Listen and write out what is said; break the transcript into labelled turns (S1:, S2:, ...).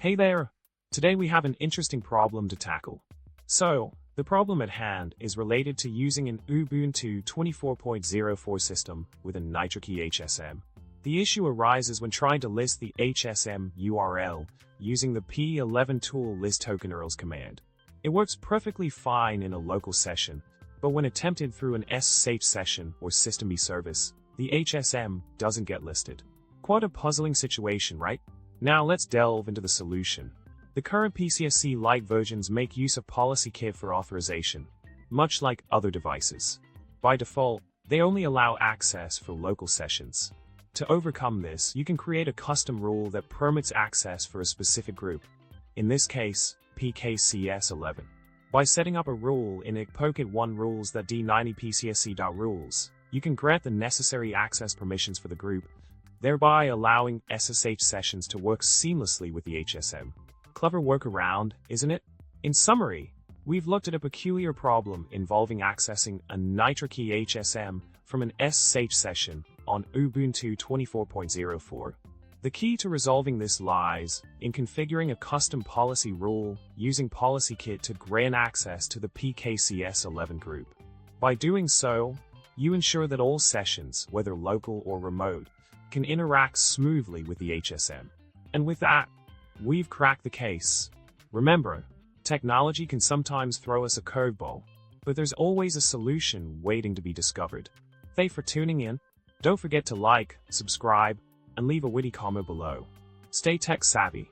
S1: Hey there! Today we have an interesting problem to tackle. So, the problem at hand is related to using an Ubuntu 24.04 system with a Nitrokey HSM. The issue arises when trying to list the HSM URL using the P11 tool list token URLs command. It works perfectly fine in a local session, but when attempted through an SSH session or systemd service, the HSM doesn't get listed. Quite a puzzling situation, right? Now let's delve into the solution. The current PCSC Lite versions make use of PolicyKit for authorization, much like other devices. By default, they only allow access for local sessions. To overcome this, you can create a custom rule that permits access for a specific group, in this case, PKCS11. By setting up a rule in ippocket1 rules.d90pcsc.rules, you can grant the necessary access permissions for the group, thereby allowing SSH sessions to work seamlessly with the HSM. Clever workaround, isn't it? In summary, we've looked at a peculiar problem involving accessing a Nitrokey HSM from an SSH session on Ubuntu 24.04. The key to resolving this lies in configuring a custom policy rule using PolicyKit to grant access to the PKCS11 group. By doing so, you ensure that all sessions, whether local or remote, can interact smoothly with the HSM. And with that, we've cracked the case. Remember, technology can sometimes throw us a curveball, but there's always a solution waiting to be discovered. Thanks for tuning in. Don't forget to like, subscribe, and leave a witty comment below. Stay tech savvy.